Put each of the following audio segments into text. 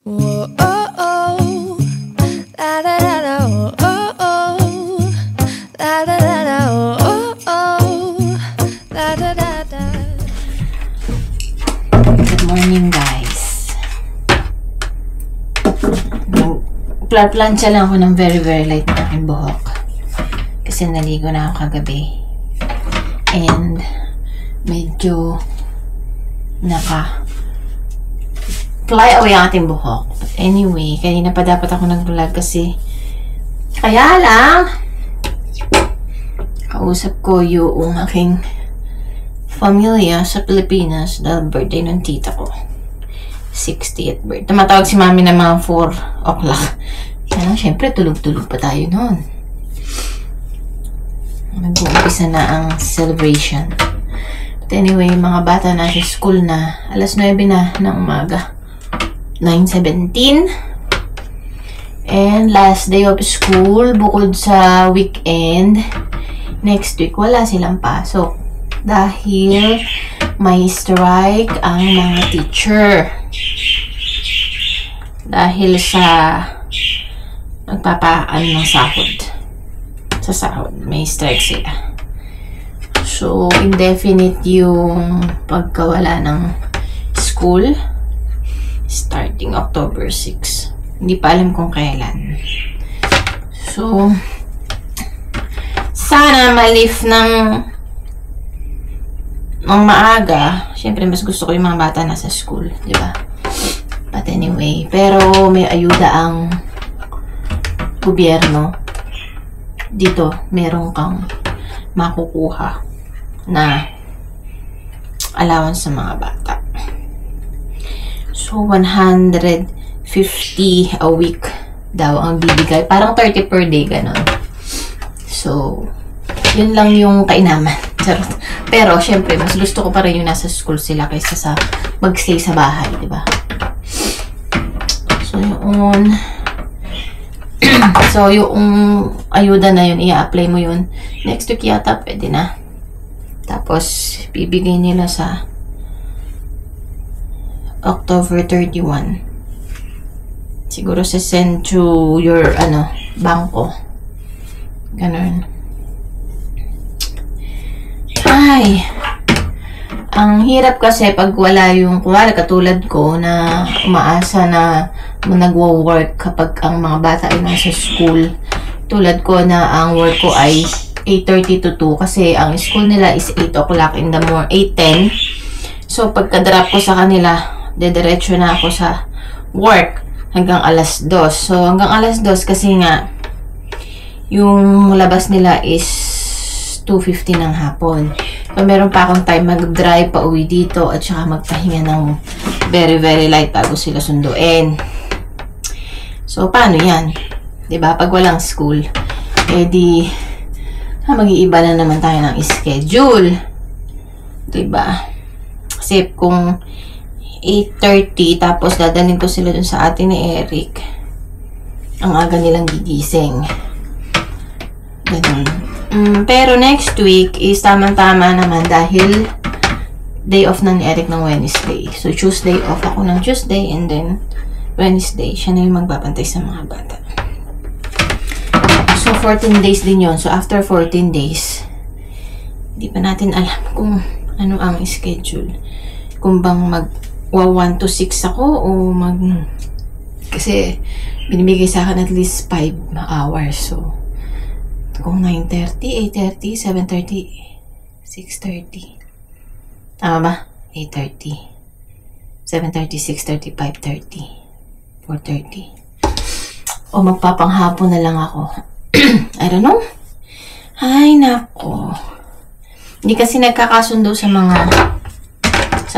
Whoa, oh, oh. La da da da, oh, oh, oh. La da da da, oh, oh, oh. La da da da. Good morning, guys. Plansya lang ako ng very light na aking buhok. Kasi naligo na ako kagabi. And medyo fly away ang ating buhok. But anyway, kanina pa dapat ako nag-vlog kasi kaya lang kausap ko yung aking pamilya sa Pilipinas dahil birthday ng tita ko. 60th birthday. Tumatawag si mami ng mga 4 o'clock. Kaya syempre tulog-tulog pa tayo noon. Nag-uumpisa na ang celebration. But anyway, mga bata na sa school na. Alas 9 na ng umaga. 9:17. And last day of school, bukod sa weekend, next week wala silang pasok. Dahil may strike ang mga teacher. Dahil sa nagpapaan ng sahod. Sa sahod, may strike sila. So, indefinite yung pagkawala ng school. Starting October 6. Hindi pa alam kung kailan. So, sana ma-lift ng maaga. Siyempre, mas gusto ko yung mga bata nasa school. Diba? But anyway, pero may ayuda ang gobyerno. Dito, meron kang makukuha na allowance sa mga bata. So, 150 a week daw ang bibigay. Parang 30 per day, ganon. So, yun lang yung kainaman. Charot. Pero, syempre, mas gusto ko pa rin yung nasa school sila kaysa sa mag-stay sa bahay, diba? So, yung ayuda na yun, i-apply mo yun. Next week yata, pwede na. Tapos, bibigay nila sa October 31. Siguro sa send to your, bangko. Ganun. Ay! Ang hirap kasi pag wala yung, kuwari katulad ko na umaasa na nagwo-work kapag ang mga bata ay nasa school. Tulad ko na ang work ko ay 8:30 to 2 kasi ang school nila is 8 o'clock in the morning, 8:10. So, pagka-drop ko sa kanila, dediretso na ako sa work hanggang alas 2. So, hanggang alas 2 kasi nga yung labas nila is 2:50 ng hapon. So, meron pa akong time mag-drive pa uwi dito at saka magpahinga ng very light bago sila sunduin. So, paano yan? Diba? Pag walang school, di mag-iiba na naman tayo ng schedule. Diba? Kasi kung 8:30 tapos dadalhin ko sila dun sa atin ni Eric, ang aga nilang gigising. Ganun. Pero next week is tamang-tama naman dahil day off na ni Eric ng Wednesday. So, Tuesday off ako ng Tuesday and then Wednesday, siya na yung magbabantay sa mga bata. So, 14 days din yon. So, after 14 days, hindi pa natin alam kung ano ang schedule. Kung bang mag-1 to 6 ako o kasi binibigay sa akin at least 5 hours. So, kung 9:30, 8:30, 7:30, 6:30. Tama ba? 8:30, 7:30, 6:30, 5:30, 4:30. O magpapanghapon na lang ako. I don't know. Ay, nako. Hindi kasi nagkakasundo sa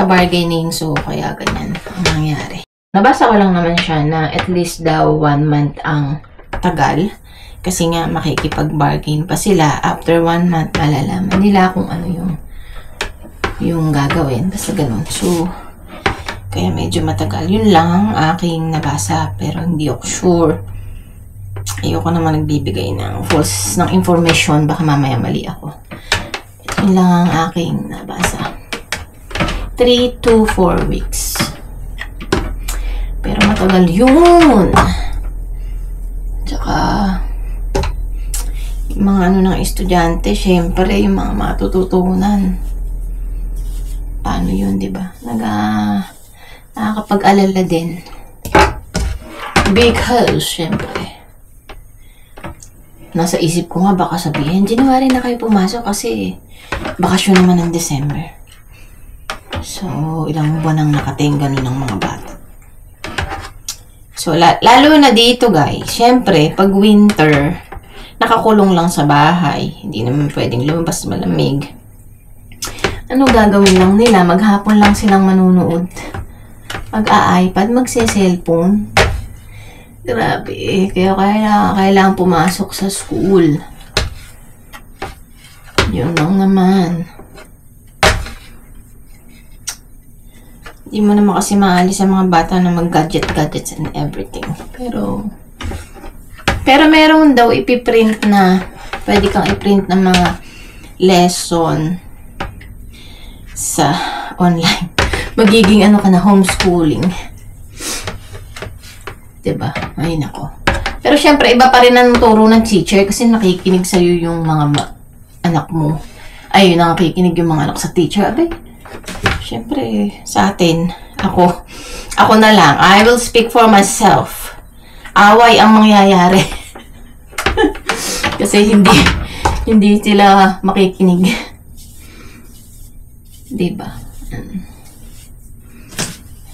bargaining. So, kaya ganyan ang nangyari. Nabasa ko lang naman siya na at least daw 1 month ang tagal. Kasi nga makikipag-bargain pa sila. After 1 month, malalaman nila kung ano yung gagawin. Basta ganun. So, kaya medyo matagal. Yun lang ang aking nabasa. Pero hindi ako sure. Ayoko naman nagbibigay ng false ng information. Baka mamaya mali ako. Yun lang ang aking nabasa. 3 to 4 weeks. Pero matagal yun. Tsaka, yung mga ano ng estudyante, syempre, yung mga matututunan. Paano yun, di ba? Nakakapag-alala din. Because, syempre, nasa isip ko nga baka sabihin, January na kayo pumasok kasi bakasyon naman ng December. So, ilang buwan ang nakating ganun ng mga bata. So, lalo na dito guys, syempre, pag winter, nakakulong lang sa bahay. Hindi naman pwedeng lumabas malamig. Ano gagawin lang nila? Maghapon lang silang manunood. Mag-a-iPad, magse-cellphone. Grabe eh. Kaya kailangan pumasok sa school. Yun lang naman. Hindi mo naman kasi maalis sa mga bata na mag-gadgets and everything. Pero meron daw ipiprint na, pwede kang iprint ng mga lesson sa online. Magiging ano ka na, homeschooling. Diba? Ay nako. Pero syempre, iba pa rin ang turo ng teacher kasi nakikinig sa'yo yung mga anak mo. Ay, nakikinig yung mga anak sa teacher. Abay, syempre, sa atin, ako na lang. I will speak for myself. Away ang mangyayari. Kasi hindi sila makikinig. Diba?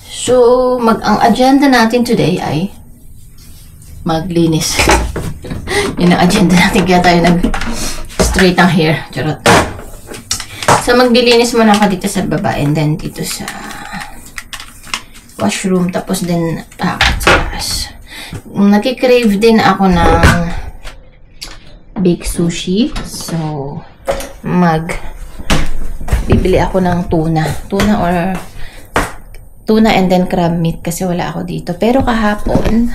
So, ang agenda natin today ay maglinis. Yun ang agenda natin. Kaya tayo nag-straight ang hair. Charot. So, maglilinis muna ako dito sa baba and then dito sa washroom. Tapos din sa taas. Nakikrave din ako ng baked sushi. So, bibili ako ng tuna. Tuna and then crab meat kasi wala ako dito. Pero kahapon,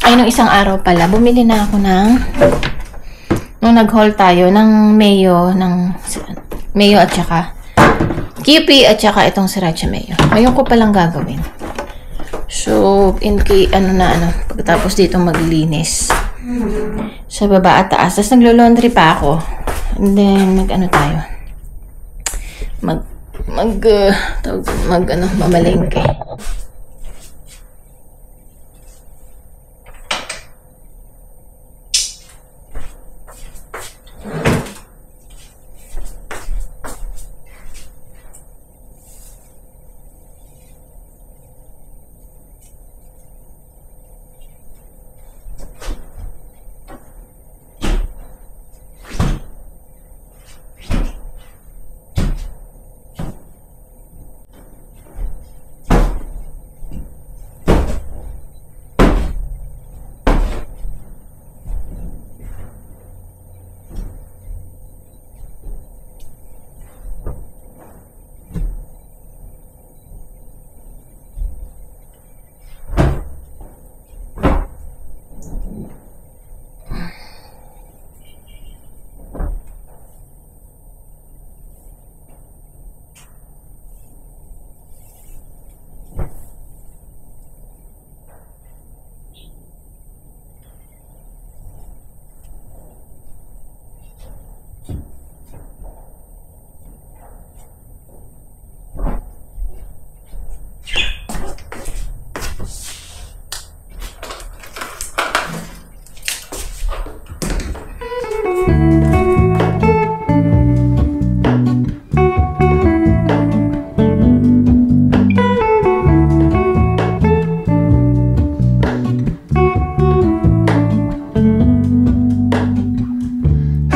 nung isang araw pala, bumili na ako nung nag-haul tayo ng mayo at saka Kipi at saka itong sriracha mayo. Ngayon ko palang gagawin. So, pagkatapos dito maglinis sa baba at taas. Tapos naglo-laundry pa ako. And then, mamalengke.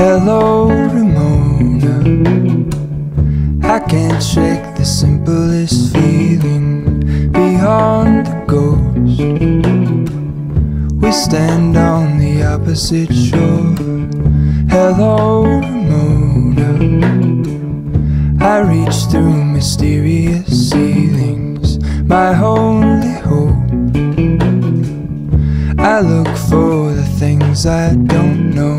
Hello, Ramona. I can't shake the simplest feeling beyond the ghost. We stand on the opposite shore. Hello, Ramona. I reach through mysterious ceilings, my only hope. I look for the things I don't know.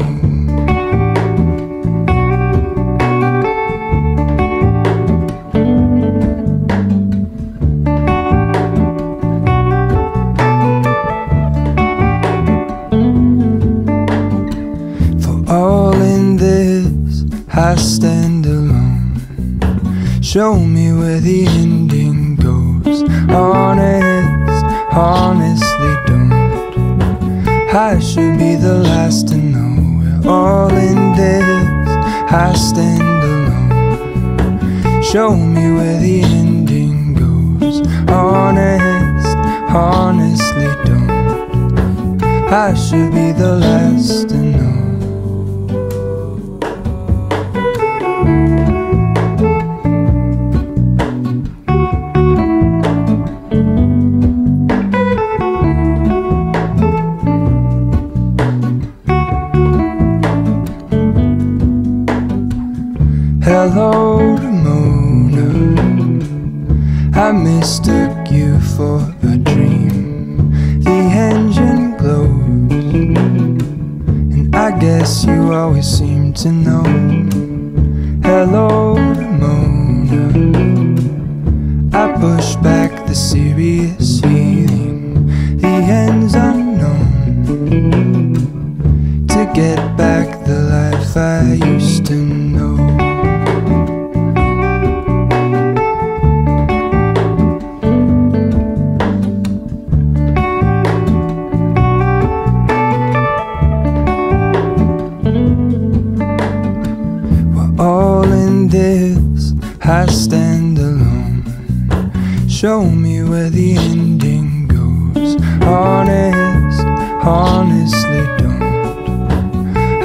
Show me where the ending goes. Honestly don't. I should be the last to know. We're all in this, I stand alone. Show me where the ending goes. Honestly don't. I should be the last to know. Hello to Mona, I mistook you for a dream. The engine glows, and I guess you always seem to know. Hello to Mona, I push back the serious feeling. The end's unknown, to get back the life I used to know. All in this, I stand alone. Show me where the ending goes. Honestly don't.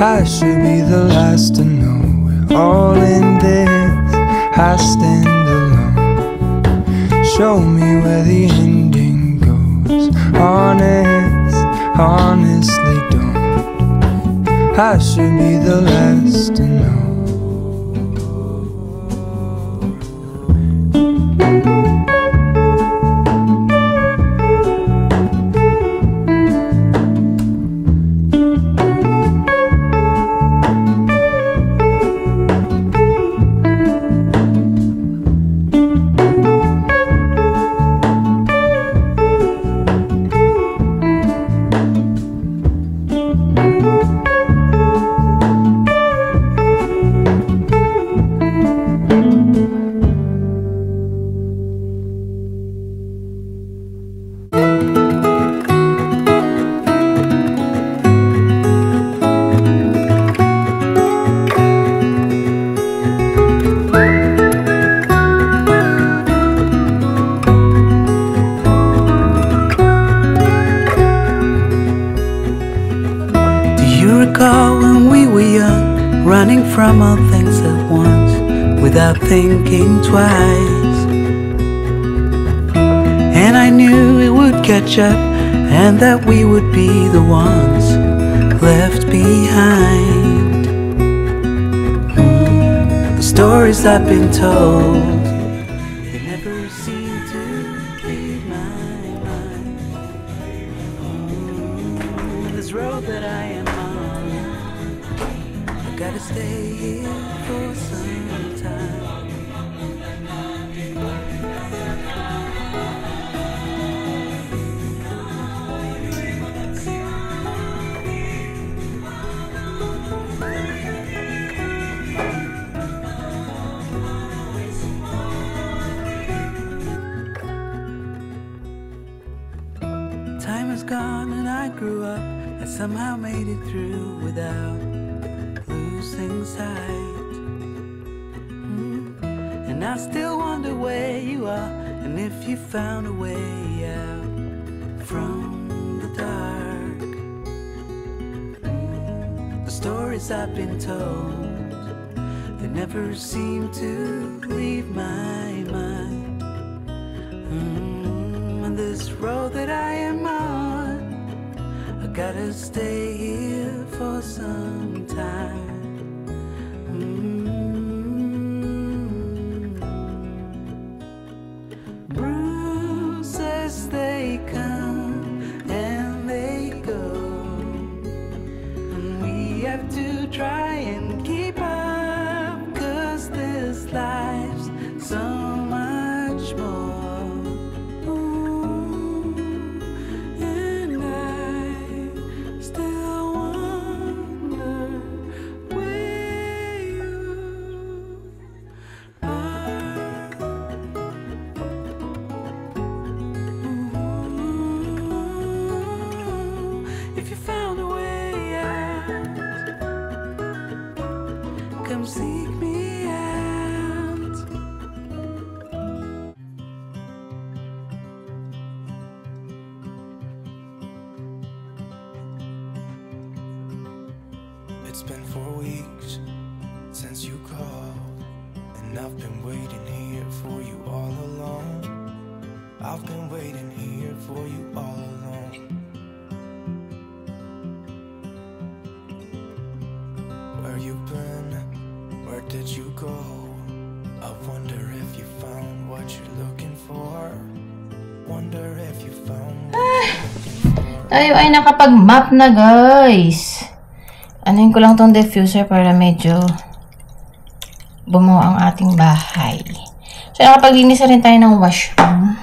I should be the last to know. We're all in this, I stand alone. Show me where the ending goes. Honestly don't. I should be the last to know. When we were young, running from all things at once, without thinking twice. And I knew it would catch up, and that we would be the ones left behind. The stories I've been told, they never seem to leave my mind. This road that I am on, I gotta stay here for some time. Time is gone and I grew up. I somehow made it through without losing sight. And I still wonder where you are, and if you found a way out from the dark. The stories I've been told, they never seem to leave my mind. And this road that I am on, I gotta stay here for some time. Bruises, they come and they go, and we have to try and keep up, 'cause this life's so much more. And I still wonder It's been 4 weeks since you called, and I've been waiting here for you all along. I've been waiting here for you all along. Where you been? Where did you go? I wonder if you found what you're looking for. Wonder if you found what you're looking for. Tayo ay nakapag-map na, guys. Anuin ko lang tong diffuser para medyo bumuo ang ating bahay. So, nakapaglinis na rin tayo ng washroom.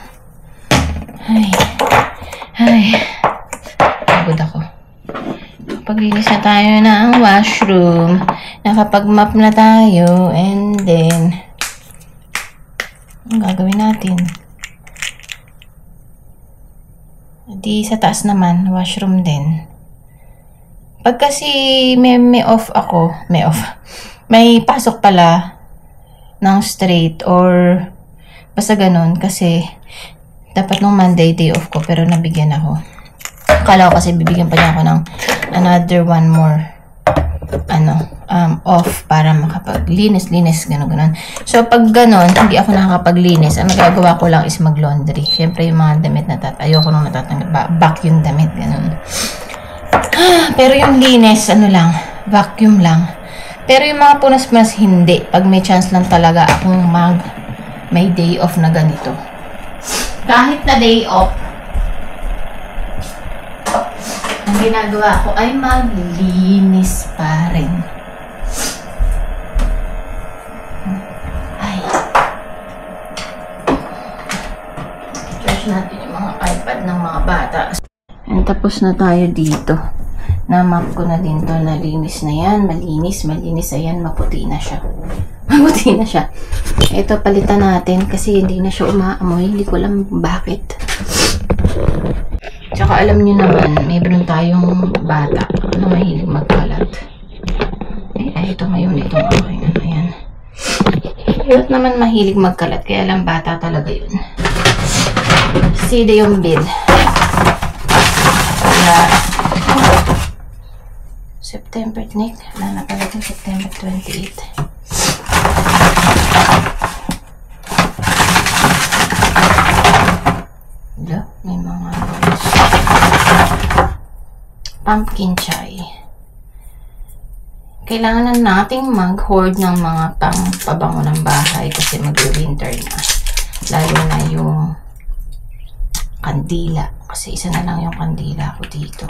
Ay. Pagod ako. Nakapaglinis na tayo ng washroom. Nakapag-map na tayo. And then, ang gagawin natin? Di sa taas naman, washroom din. Pag kasi may off ako, may pasok pala ng straight or basta ganun kasi dapat nung Monday day off ko pero nabigyan ako. Akala ko kasi bibigyan pa niya ako ng another one more off para makapaglinis, ganun. So, pag ganun, hindi ako nakakapaglinis. Ang nagagawa ko lang is mag-laundry. Siyempre, yung mga damit ayoko nung natatanggap. Back yung damit, ganun. Pero yung linis, vacuum lang. Pero yung mga punas-punas, hindi. Pag may chance lang talaga akong may day off na ganito. Kahit na day off, ang ginagawa ko ay maglinis pa rin. Ay. Charge natin yung mga iPad ng mga bata. And tapos na tayo dito. Na-map ko na din to. Nalinis na yan. Malinis. Ayan, maputi na siya. Ito, palitan natin kasi hindi na siya umaamoy. Hindi ko alam bakit. Tsaka alam nyo naman, mayroon tayong bata na mahilig magkalat. Ito ngayon, itong aking ayan. Mayroon naman mahilig magkalat, kaya lang bata talaga yun. Sida yung bill. Kaya, September, Nick. Wala na pala ito, September 28. May mga pumpkin chai. Kailangan na nating mag-hoard ng mga pabango ng bahay kasi mag-winter na. Lalo na yung kandila. Kasi isa na lang yung kandila ko dito.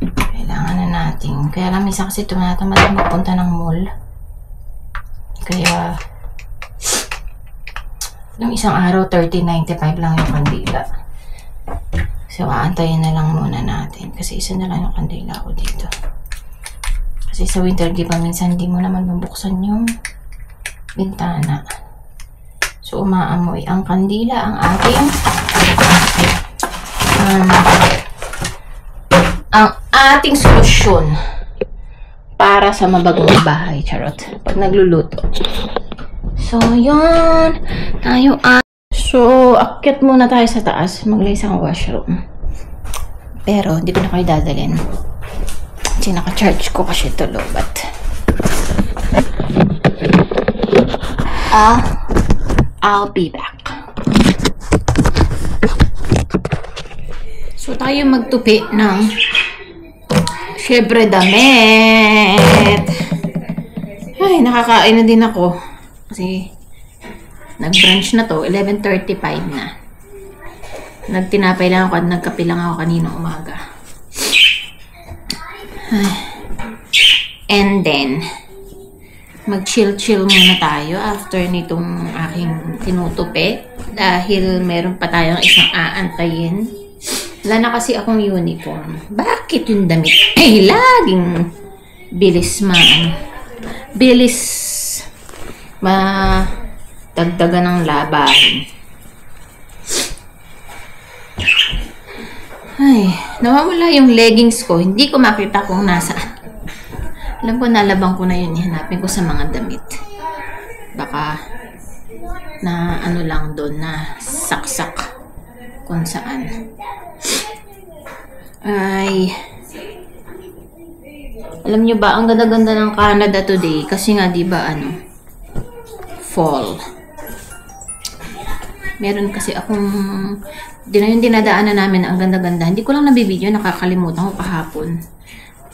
Kailangan na natin. Kaya lang minsan kasi tumatamad magpunta ng mall. Kaya yung isang araw, 30.95 lang yung kandila. So, aantayin na lang muna natin. Kasi isa na lang yung kandila ko dito. Kasi sa winter, di ba minsan hindi mo naman mabuksan yung bintana. So, umaamoy ang kandila, ang ating solusyon para sa mabagong bahay. Charot. Pag nagluluto. So, yun. So, akyat muna tayo sa taas. Maglinis ang washroom. Pero, hindi ko na kayo dadalhin. Kasi naka-charge ko kasi ito lobat. I'll be back. So, tayo magtupi ng syempre damit. Ay, nakakain na din ako. Kasi, nag-brunch na to. 11:35 na. Nagtinapay lang ako at nagkape lang ako kanina umaga. And then, mag-chill-chill muna tayo after nitong aking tinutupi. Dahil meron pa tayong isang aantayin. Wala na kasi akong uniform. Bakit yung damit? Ay, laging bilis dagdagan ng labahin. Ay, nawawala yung leggings ko. Hindi ko makita kung nasaan. Alam ko, nalabang ko na yun. Hanapin ko sa mga damit. Baka na ano lang doon, na saksak kung saan. Ay, Alam nyo ba, ang ganda-ganda ng Canada today. Kasi nga, di ba, fall. Meron kasi akong, yung dinadaanan namin, ang ganda-ganda. Hindi ko lang nabibideo, nakakalimutan ko kahapon.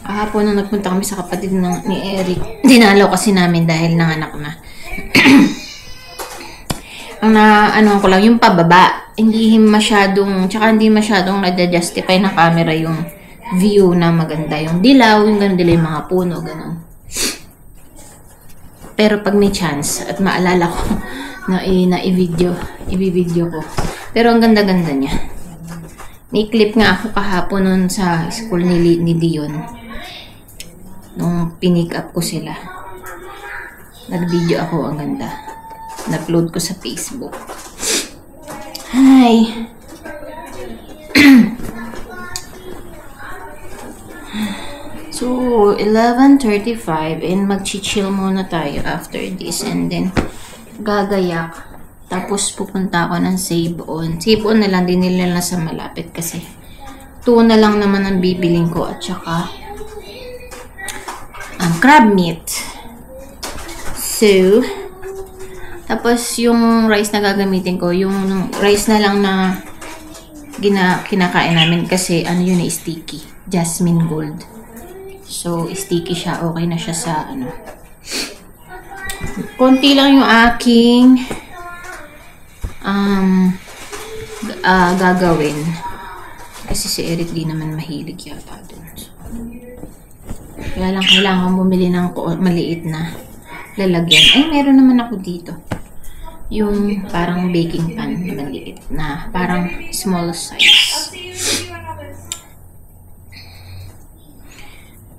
Kahapon nung nagpunta kami sa kapatid ni Eric, dinalaw kasi namin dahil nanganak na. Ang ko lang, yung pababa, hindi masyadong nada-justify ng camera yung view na maganda. Yung dilaw, yung ganun dilaw yung mga puno, ganun. Pero pag may chance, at maalala ko na i-video ko. Pero ang ganda-ganda niya. May clip nga ako kahapon nun sa school ni Dion. Nung pinick up ko sila. Nag-video ako, ang ganda. Na-upload ko sa Facebook. Hi! So, 11:35 and mag-chill muna tayo after this and then gagayak. Tapos pupunta ako ng Save On. Save On na lang, din nila sa malapit kasi 2 na lang naman ang bibiling ko at saka crab meat. So, tapos yung rice na gagamitin ko, yung rice na lang na kinakain namin kasi yun na sticky. Jasmine Gold. So, sticky siya. Okay na siya sa konti lang yung aking gagawin. Kasi si Eric di naman mahilig yata dun. So, kaya lang kailangan bumili ng maliit na lalagyan. Ay, meron naman ako dito. Yung parang baking pan na maliit na parang small size.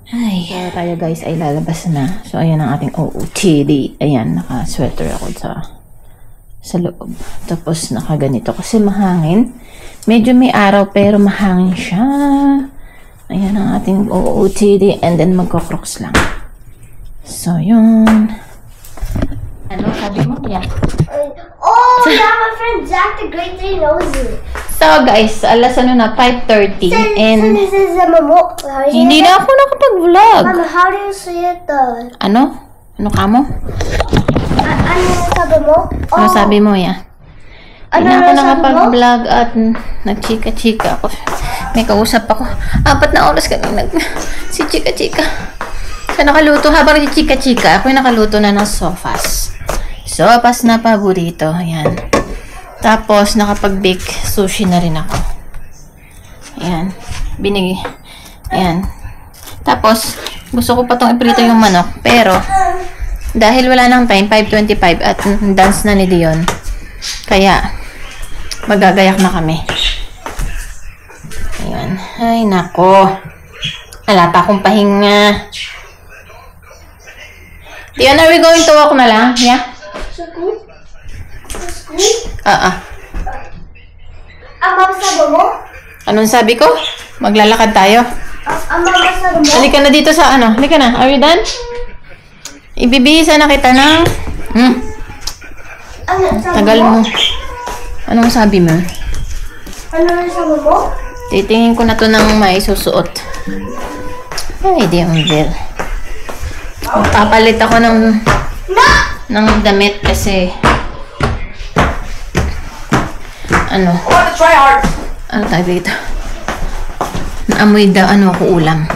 Ay, so tayo guys ay lalabas na. So, ayan ang ating OOTD. Ayan, naka-sweater ako sa loob. Tapos, nakaganito. Kasi mahangin. Medyo may araw, pero mahangin siya. Ayan ang ating OOTD. And then, magko-crocs lang. So, yun. Ano sabi mo? Yeah. Oh, yeah, my friend Jack the Great Three knows you. So, guys, alas 5:30. And This is a mamo. hindi na ako nakapag-vlog. Mama, how do you say it though? Ano? Ano ka mo? Ano sabi mo? Ano sabi mo, ya? Hindi na ako sabi nakapag-vlog at nagchika-chika ako. May kausap ako. 4 na oras kami si chika-chika. So, nakaluto. Habang si chika-chika, ako yung nakaluto na ng sofas. Sopas na paborito. Ayan. Tapos, nakapag-bake sushi na rin ako. Ayan. Ayan. Tapos, gusto ko pa itong iprito yung manok. Pero, dahil wala nang time, 5:25 at dance na ni Dion. Kaya, magagayak na kami. Ayan. Ay, nako. Wala pa akong pahinga. Dion, are we going to walk na lang? Yeah? Mama, sabi mo? Anong sabi ko? Maglalakad tayo. Mama, sabi mo? Halika na dito sa Halika na. Are you done? Ibibihisa na kita ng... Ano sabi Tagal mo. mo? Anong sabi mo? Ano sabi mo? Titingin ko na to ng maisusuot. Ay, Diomville. Papalit ako ng damit kasi ano tawag dito? Naamoy daw ako ulam.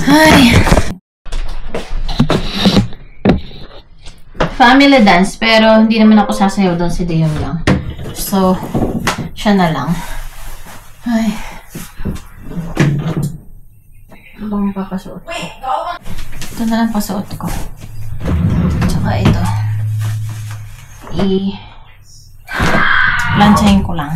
Ay. Family dance, pero hindi naman ako sasayaw doon, si Dion lang. So, siya na lang. Ay. Ano bang papasuot ko? Ito na lang pasuot ko. Tsaka ito. I-lanchahin ko lang.